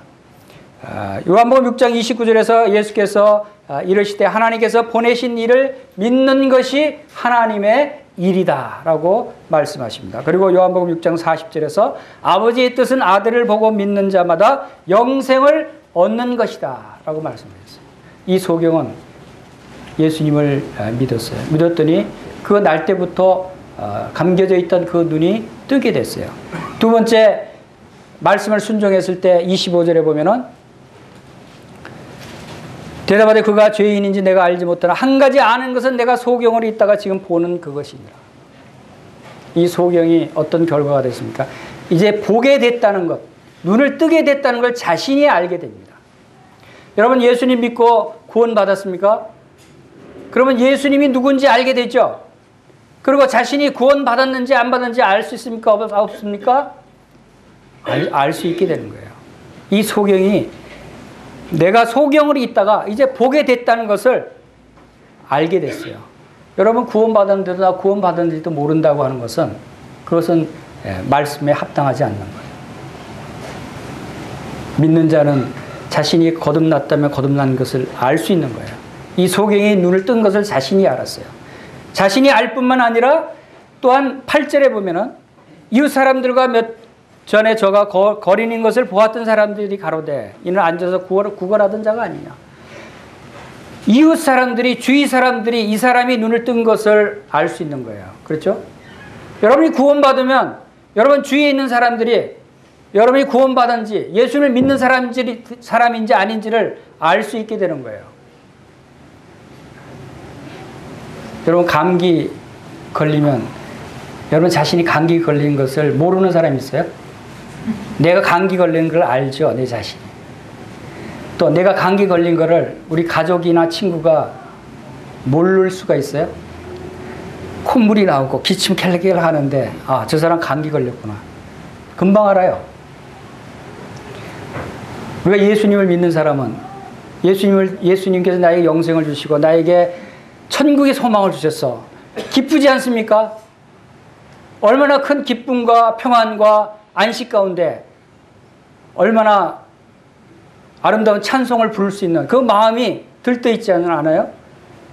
요한복음 6장 29절에서 예수께서 이르시되 하나님께서 보내신 일을 믿는 것이 하나님의 일이다 라고 말씀하십니다. 그리고 요한복음 6장 40절에서 아버지의 뜻은 아들을 보고 믿는 자마다 영생을 얻는 것이다 라고 말씀하셨어요. 이 소경은 예수님을 믿었어요. 믿었더니 그 날 때부터 감겨져 있던 그 눈이 뜨게 됐어요. 두 번째, 말씀을 순종했을 때 25절에 보면은 대답하되 그가 죄인인지 내가 알지 못하나 한 가지 아는 것은 내가 소경을 있다가 지금 보는 그것이니라. 이 소경이 어떤 결과가 됐습니까? 이제 보게 됐다는 것, 눈을 뜨게 됐다는 걸 자신이 알게 됩니다. 여러분, 예수님 믿고 구원받았습니까? 그러면 예수님이 누군지 알게 되죠. 그리고 자신이 구원받았는지 안 받았는지 알 수 있습니까? 없습니까? 알 수 있게 되는 거예요. 이 소경이 내가 소경으로 있다가 이제 보게 됐다는 것을 알게 됐어요. 여러분, 구원받았는데도 나 구원받았는지도 모른다고 하는 것은 그것은 말씀에 합당하지 않는 거예요. 믿는 자는 자신이 거듭났다면 거듭난 것을 알 수 있는 거예요. 이 소경이 눈을 뜬 것을 자신이 알았어요. 자신이 알 뿐만 아니라 또한 8절에 보면은 이웃 사람들과 전에 저가 거리는 것을 보았던 사람들이 가로되 이는 앉아서 구걸하던 자가 아니냐. 이웃 사람들이, 주위 사람들이 이 사람이 눈을 뜬 것을 알 수 있는 거예요. 그렇죠? 여러분이 구원받으면 여러분 주위에 있는 사람들이 여러분이 구원받은지 예수를 믿는 사람인지 아닌지를 알 수 있게 되는 거예요. 여러분, 감기 걸리면 여러분 자신이 감기 걸린 것을 모르는 사람이 있어요? 내가 감기 걸린 걸 알죠, 내 자신이. 또 내가 감기 걸린 거를 우리 가족이나 친구가 모를 수가 있어요? 콧물이 나오고 기침 켈kelkel 하는데 아, 저 사람 감기 걸렸구나. 금방 알아요. 우리가 예수님을 믿는 사람은 예수님께서 나에게 영생을 주시고 나에게 천국의 소망을 주셨어. 기쁘지 않습니까? 얼마나 큰 기쁨과 평안과 안식 가운데 얼마나 아름다운 찬송을 부를 수 있는 그 마음이 들떠있지 않아요?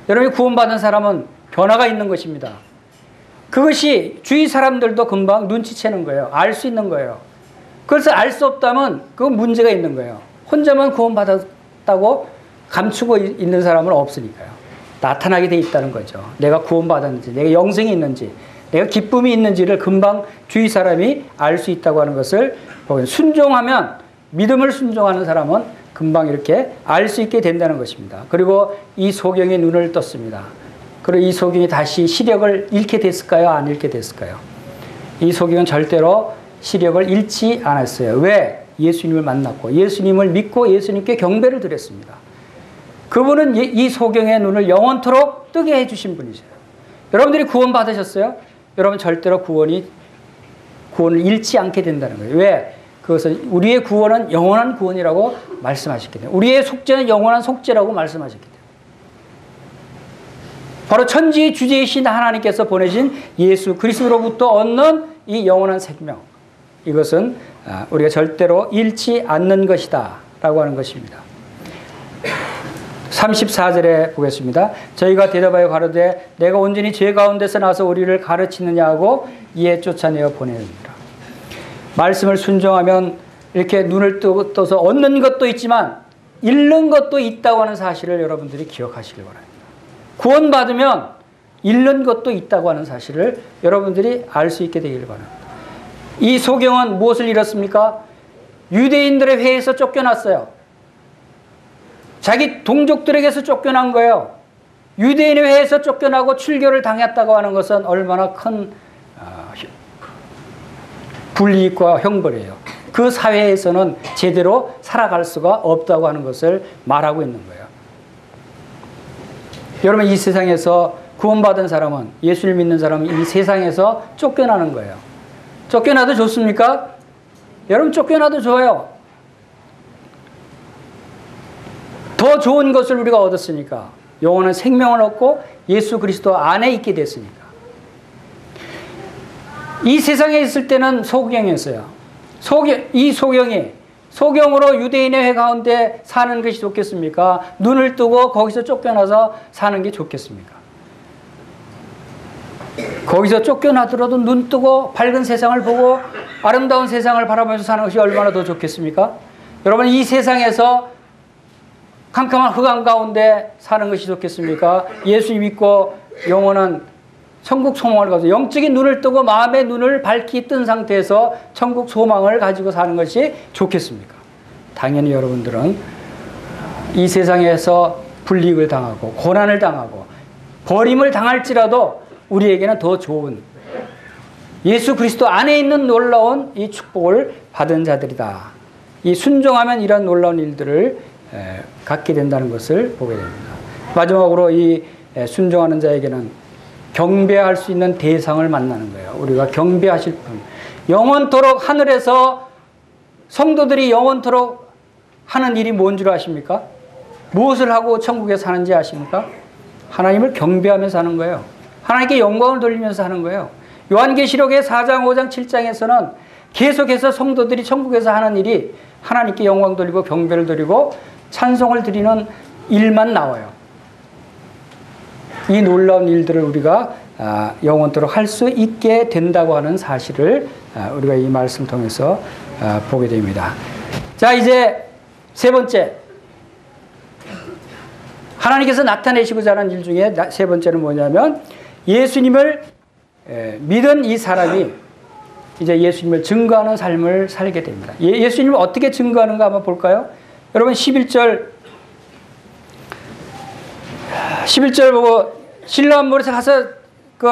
여러분이 구원받은 사람은 변화가 있는 것입니다. 그것이 주위 사람들도 금방 눈치채는 거예요. 알 수 있는 거예요. 그래서 알 수 없다면 그건 문제가 있는 거예요. 혼자만 구원받았다고 감추고 있는 사람은 없으니까요. 나타나게 돼 있다는 거죠. 내가 구원받았는지, 내가 영생이 있는지, 내가 기쁨이 있는지를 금방 주위 사람이 알 수 있다고 하는 것을 보면 순종하면, 믿음을 순종하는 사람은 금방 이렇게 알 수 있게 된다는 것입니다. 그리고 이 소경의 눈을 떴습니다. 그리고 이 소경이 다시 시력을 잃게 됐을까요? 안 잃게 됐을까요? 이 소경은 절대로 시력을 잃지 않았어요. 왜? 예수님을 만났고 예수님을 믿고 예수님께 경배를 드렸습니다. 그분은 이 소경의 눈을 영원토록 뜨게 해주신 분이세요. 여러분들이 구원 받으셨어요? 여러분 절대로 구원을 잃지 않게 된다는 거예요. 왜? 그것은 우리의 구원은 영원한 구원이라고 말씀하셨기 때문에, 우리의 속죄는 영원한 속죄라고 말씀하셨기 때문에, 바로 천지의 주제이신 하나님께서 보내신 예수 그리스도로부터 얻는 이 영원한 생명, 이것은 우리가 절대로 잃지 않는 것이다 라고 하는 것입니다. 34절에 보겠습니다. 저희가 대답하여 가로되 내가 온전히 죄 가운데서 나서 우리를 가르치느냐 하고 이에 쫓아내어 보내느니라. 말씀을 순종하면 이렇게 눈을 떠서 얻는 것도 있지만 잃는 것도 있다고 하는 사실을 여러분들이 기억하시길 바랍니다. 구원받으면 잃는 것도 있다고 하는 사실을 여러분들이 알 수 있게 되기를 바랍니다. 이 소경은 무엇을 잃었습니까? 유대인들의 회에서 쫓겨났어요. 자기 동족들에게서 쫓겨난 거예요. 유대인의 회에서 쫓겨나고 출교를 당했다고 하는 것은 얼마나 큰 불이익과 형벌이에요. 그 사회에서는 제대로 살아갈 수가 없다고 하는 것을 말하고 있는 거예요. 여러분, 이 세상에서 구원받은 사람은, 예수를 믿는 사람은 이 세상에서 쫓겨나는 거예요. 쫓겨나도 좋습니까? 여러분, 쫓겨나도 좋아요. 더 좋은 것을 우리가 얻었으니까, 영원한 생명을 얻고 예수 그리스도 안에 있게 됐으니까. 이 세상에 있을 때는 소경이었어요. 이 소경으로 유대인의 회 가운데 사는 것이 좋겠습니까? 눈을 뜨고 거기서 쫓겨나서 사는 게 좋겠습니까? 거기서 쫓겨나더라도 눈 뜨고 밝은 세상을 보고 아름다운 세상을 바라보면서 사는 것이 얼마나 더 좋겠습니까? 여러분, 이 세상에서 캄캄한 흑암 가운데 사는 것이 좋겠습니까? 예수님 믿고 영원한 천국 소망을 가지고 영적인 눈을 뜨고 마음의 눈을 밝히 뜬 상태에서 천국 소망을 가지고 사는 것이 좋겠습니까? 당연히 여러분들은 이 세상에서 불이익을 당하고 고난을 당하고 버림을 당할지라도 우리에게는 더 좋은 예수 그리스도 안에 있는 놀라운 이 축복을 받은 자들이다. 이 순종하면 이런 놀라운 일들을 갖게 된다는 것을 보게 됩니다. 마지막으로 이 순종하는 자에게는 경배할 수 있는 대상을 만나는 거예요. 우리가 경배하실 분. 영원토록 하늘에서 성도들이 영원토록 하는 일이 뭔 줄 아십니까? 무엇을 하고 천국에 사는지 아십니까? 하나님을 경배하면서 하는 거예요. 하나님께 영광을 돌리면서 하는 거예요. 요한계시록의 4장, 5장, 7장에서는 계속해서 성도들이 천국에서 하는 일이 하나님께 영광 돌리고 경배를 드리고 찬송을 드리는 일만 나와요. 이 놀라운 일들을 우리가 영원토록 할 수 있게 된다고 하는 사실을 우리가 이 말씀을 통해서 보게 됩니다. 자, 이제 세 번째. 하나님께서 나타내시고자 하는 일 중에 세 번째는 뭐냐면 예수님을 믿은 이 사람이 이제 예수님을 증거하는 삶을 살게 됩니다. 예수님을 어떻게 증거하는가 한번 볼까요? 여러분 11절 보고 실로암 물에서 가서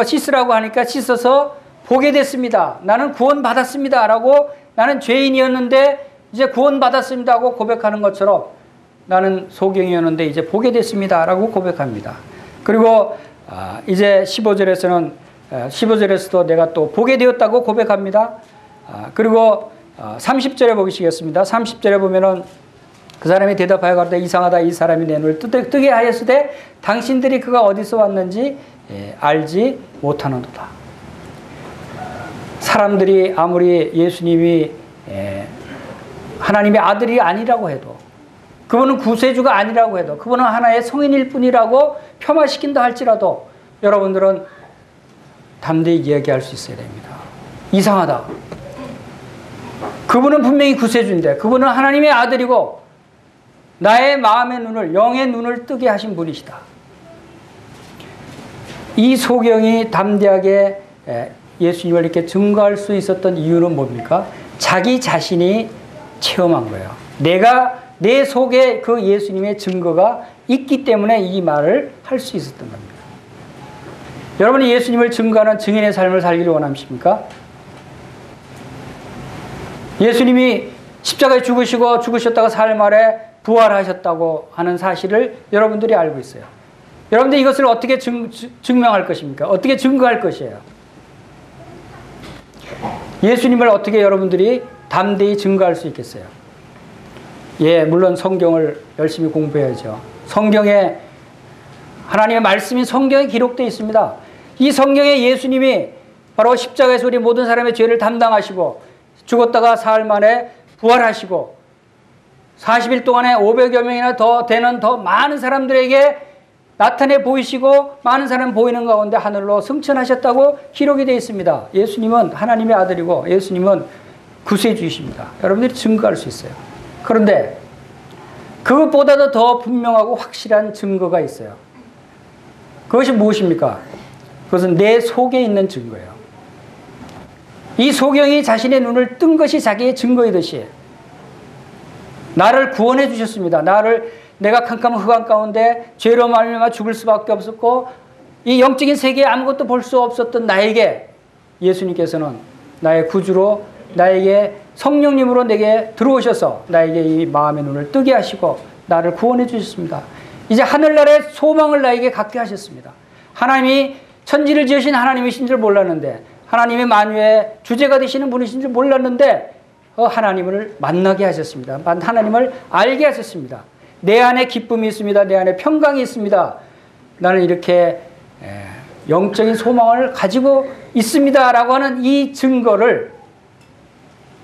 씻으라고 하니까 씻어서 보게 됐습니다. 나는 구원받았습니다. 라고 나는 죄인이었는데 이제 구원받았습니다. 하고 고백하는 것처럼 나는 소경이었는데 이제 보게 됐습니다. 라고 고백합니다. 그리고 이제 15절에서도 내가 또 보게 되었다고 고백합니다. 그리고 30절에 보시겠습니다. 30절에 보면은 그 사람이 대답하여 가로되 이상하다. 이 사람이 내 눈을 뜨게 하였으되 당신들이 그가 어디서 왔는지 알지 못하는도다. 사람들이 아무리 예수님이 하나님의 아들이 아니라고 해도 그분은 구세주가 아니라고 해도 그분은 하나의 성인일 뿐이라고 폄하시킨다 할지라도 여러분들은 담대히 이야기할 수 있어야 됩니다. 이상하다. 그분은 분명히 구세주인데 그분은 하나님의 아들이고 나의 마음의 눈을 영의 눈을 뜨게 하신 분이시다. 이 소경이 담대하게 예수님을 이렇게 증거할 수 있었던 이유는 뭡니까? 자기 자신이 체험한 거예요. 내 속에 그 예수님의 증거가 있기 때문에 이 말을 할 수 있었던 겁니다. 여러분이 예수님을 증거하는 증인의 삶을 살기를 원하십니까? 예수님이 십자가에 죽으셨다가 사흘 만에 부활하셨다고 하는 사실을 여러분들이 알고 있어요. 여러분들 이것을 어떻게 증명할 것입니까? 어떻게 증거할 것이에요? 예수님을 어떻게 여러분들이 담대히 증거할 수 있겠어요? 물론 성경을 열심히 공부해야죠. 성경에 하나님의 말씀이 성경에 기록되어 있습니다. 이 성경에 예수님이 바로 십자가에서 우리 모든 사람의 죄를 담당하시고 죽었다가 사흘 만에 부활하시고 40일 동안에 500여 명이나 더 되는 더 많은 사람들에게 나타내 보이시고 많은 사람 보이는 가운데 하늘로 승천하셨다고 기록이 되어 있습니다. 예수님은 하나님의 아들이고 예수님은 구세주이십니다. 여러분들이 증거할 수 있어요. 그런데 그것보다도 더 분명하고 확실한 증거가 있어요. 그것이 무엇입니까? 그것은 내 속에 있는 증거예요. 이 소경이 자신의 눈을 뜬 것이 자기의 증거이듯이 나를 구원해 주셨습니다. 내가 캄캄한 흑암 가운데 죄로 말미암아 죽을 수밖에 없었고 이 영적인 세계에 아무것도 볼 수 없었던 나에게 예수님께서는 나의 구주로 나에게 성령님으로 내게 들어오셔서 나에게 이 마음의 눈을 뜨게 하시고 나를 구원해 주셨습니다. 이제 하늘나라의 소망을 나에게 갖게 하셨습니다. 하나님이 천지를 지으신 하나님이신 줄 몰랐는데 하나님의 만유의 주제가 되시는 분이신 줄 몰랐는데 하나님을 만나게 하셨습니다. 하나님을 알게 하셨습니다. 내 안에 기쁨이 있습니다. 내 안에 평강이 있습니다. 나는 이렇게 영적인 소망을 가지고 있습니다. 라고 하는 이 증거를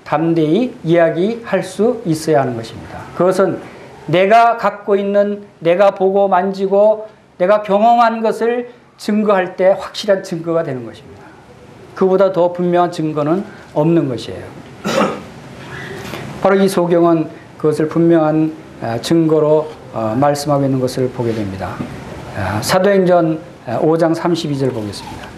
담대히 이야기할 수 있어야 하는 것입니다. 그것은 내가 갖고 있는 내가 보고 만지고 내가 경험한 것을 증거할 때 확실한 증거가 되는 것입니다. 그보다 더 분명한 증거는 없는 것이에요. 바로 이 소경은 그것을 분명한 증거로 말씀하고 있는 것을 보게 됩니다. 사도행전 5장 32절 보겠습니다.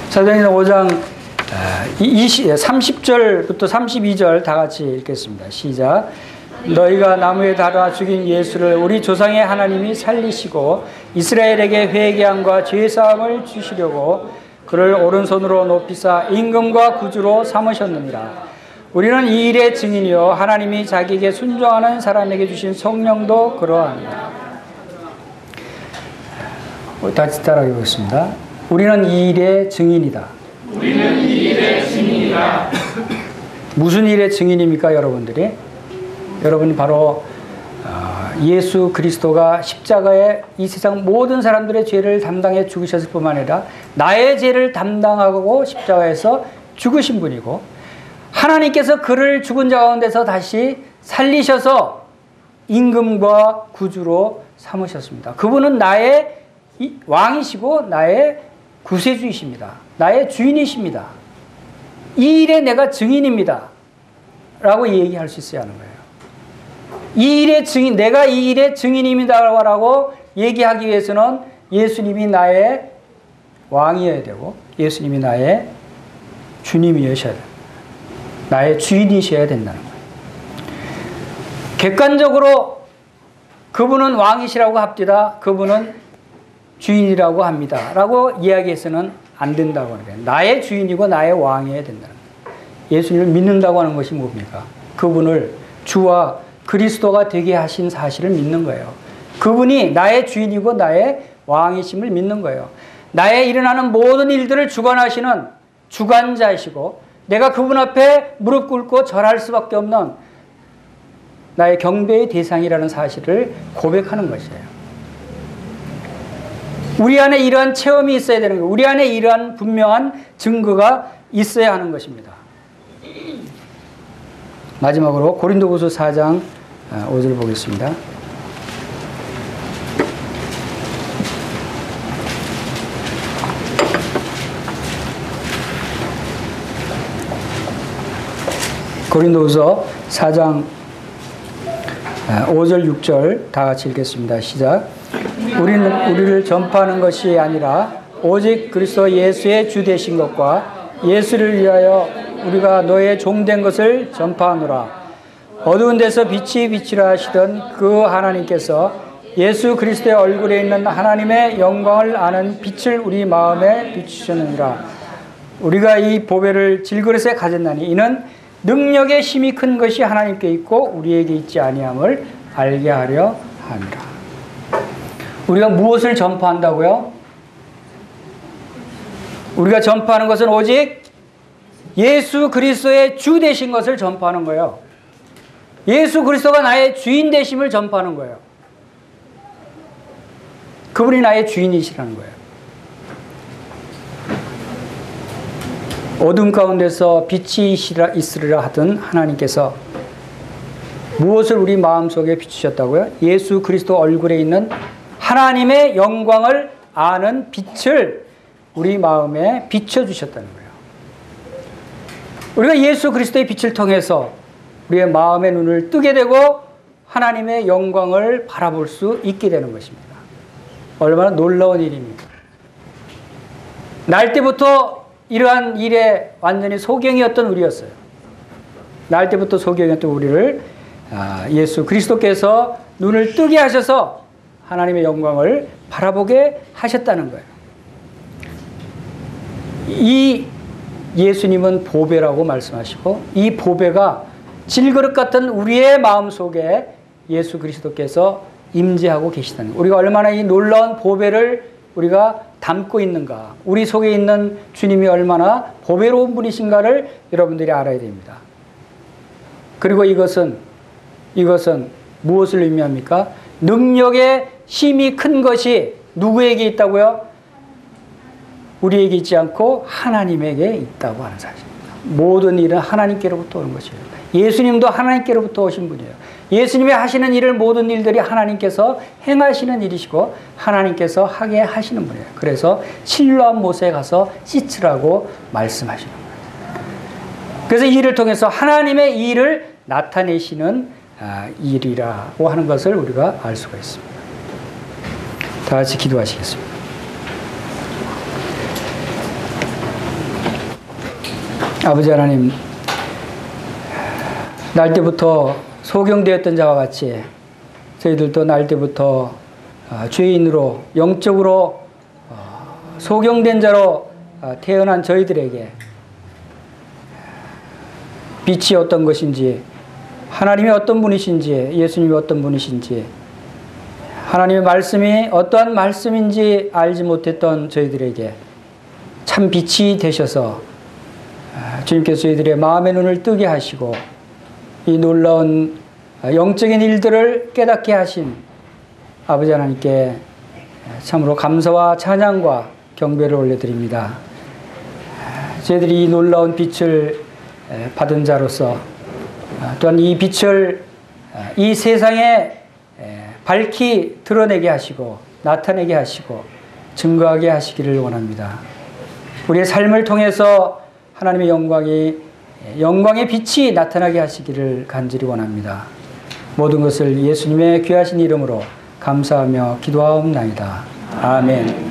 사도행전 5장 30절부터 32절 다 같이 읽겠습니다. 시작. 너희가 나무에 달아 죽인 예수를 우리 조상의 하나님이 살리시고 이스라엘에게 회개함과 죄사함을 주시려고 그를 오른손으로 높이사 임금과 구주로 삼으셨느니라. 우리는 이 일의 증인이요 하나님이 자기에게 순종하는 사람에게 주신 성령도 그러합니다. 다시 따라해 보겠습니다. 우리는 이 일의 증인이다. 우리는 이 일의 증인이다. 무슨 일의 증인입니까, 여러분들이? 여러분이 바로 예수 그리스도가 십자가에 이 세상 모든 사람들의 죄를 담당해 죽으셨을 뿐만 아니라 나의 죄를 담당하고 십자가에서 죽으신 분이고 하나님께서 그를 죽은 자 가운데서 다시 살리셔서 임금과 구주로 삼으셨습니다. 그분은 나의 왕이시고 나의 구세주이십니다. 나의 주인이십니다. 이 일에 내가 증인입니다. 라고 얘기할 수 있어야 하는 거예요. 이 일의 증인, 내가 이 일의 증인입니다라고 얘기하기 위해서는 예수님이 나의 왕이어야 되고 예수님이 나의 주님이셔야 돼요. 나의 주인이셔야 된다는 거예요. 객관적으로 그분은 왕이시라고 합디다. 그분은 주인이라고 합니다. 라고 이야기해서는 안 된다고 하는 거예요. 나의 주인이고 나의 왕이어야 된다는 거예요. 예수님을 믿는다고 하는 것이 뭡니까? 그분을 주와 그리스도가 되게 하신 사실을 믿는 거예요. 그분이 나의 주인이고 나의 왕이심을 믿는 거예요. 나의 일어나는 모든 일들을 주관하시는 주관자이시고 내가 그분 앞에 무릎 꿇고 절할 수밖에 없는 나의 경배의 대상이라는 사실을 고백하는 것이에요. 우리 안에 이러한 체험이 있어야 되는 거예요. 우리 안에 이러한 분명한 증거가 있어야 하는 것입니다. 마지막으로 고린도후서 4장 5절 보겠습니다. 고린도후서 4장 5절 6절 다 같이 읽겠습니다. 시작. 우리는 우리를 전파하는 것이 아니라 오직 그리스도 예수의 주 되신 것과 예수를 위하여 우리가 너의 종된 것을 전파하노라. 어두운 데서 빛이 비치라 하시던 그 하나님께서 예수 그리스도의 얼굴에 있는 하나님의 영광을 아는 빛을 우리 마음에 비추셨느니라. 우리가 이 보배를 질그릇에 가졌나니 이는 능력의 힘이 큰 것이 하나님께 있고 우리에게 있지 아니함을 알게 하려 함이라. 우리가 무엇을 전파한다고요? 우리가 전파하는 것은 오직 예수 그리스도의 주 되신 것을 전파하는 거예요. 예수 그리스도가 나의 주인 되심을 전파하는 거예요. 그분이 나의 주인이시라는 거예요. 어둠 가운데서 빛이 있으리라 하던 하나님께서 무엇을 우리 마음속에 비추셨다고요? 예수 그리스도 얼굴에 있는 하나님의 영광을 아는 빛을 우리 마음에 비춰주셨다는 거예요. 우리가 예수 그리스도의 빛을 통해서 우리의 마음의 눈을 뜨게 되고 하나님의 영광을 바라볼 수 있게 되는 것입니다. 얼마나 놀라운 일입니까? 날 때부터 이러한 일에 완전히 소경이었던 우리였어요. 날 때부터 소경이었던 우리를 예수 그리스도께서 눈을 뜨게 하셔서 하나님의 영광을 바라보게 하셨다는 거예요. 이 예수님은 보배라고 말씀하시고 이 보배가 질그릇 같은 우리의 마음속에 예수 그리스도께서 임재하고 계시다는 거예요. 우리가 얼마나 이 놀라운 보배를 우리가 담고 있는가, 우리 속에 있는 주님이 얼마나 보배로운 분이신가를 여러분들이 알아야 됩니다. 그리고 이것은 무엇을 의미합니까? 능력의 힘이 큰 것이 누구에게 있다고요? 우리에게 있지 않고 하나님에게 있다고 하는 사실입니다. 모든 일은 하나님께로부터 오는 것이에요. 예수님도 하나님께로부터 오신 분이에요. 예수님이 하시는 일을 모든 일들이 하나님께서 행하시는 일이시고 하나님께서 하게 하시는 분이에요. 그래서 실로암 못에 가서 씻으라고 말씀하시는 거예요. 그래서 이 일을 통해서 하나님의 일을 나타내시는 일이라고 하는 것을 우리가 알 수가 있습니다. 다 같이 기도하시겠습니다. 아버지 하나님, 날 때부터 소경되었던 자와 같이 저희들도 날 때부터 죄인으로 영적으로 소경된 자로 태어난 저희들에게 빛이 어떤 것인지, 하나님이 어떤 분이신지, 예수님이 어떤 분이신지, 하나님의 말씀이 어떠한 말씀인지 알지 못했던 저희들에게 참 빛이 되셔서 주님께서 저희들의 마음의 눈을 뜨게 하시고 이 놀라운 영적인 일들을 깨닫게 하신 아버지 하나님께 참으로 감사와 찬양과 경배를 올려드립니다. 저희들이 이 놀라운 빛을 받은 자로서 또한 이 빛을 이 세상에 밝히 드러내게 하시고 나타내게 하시고 증거하게 하시기를 원합니다. 우리의 삶을 통해서 하나님의 영광의 빛이 나타나게 하시기를 간절히 원합니다. 모든 것을 예수님의 귀하신 이름으로 감사하며 기도하옵나이다. 아멘.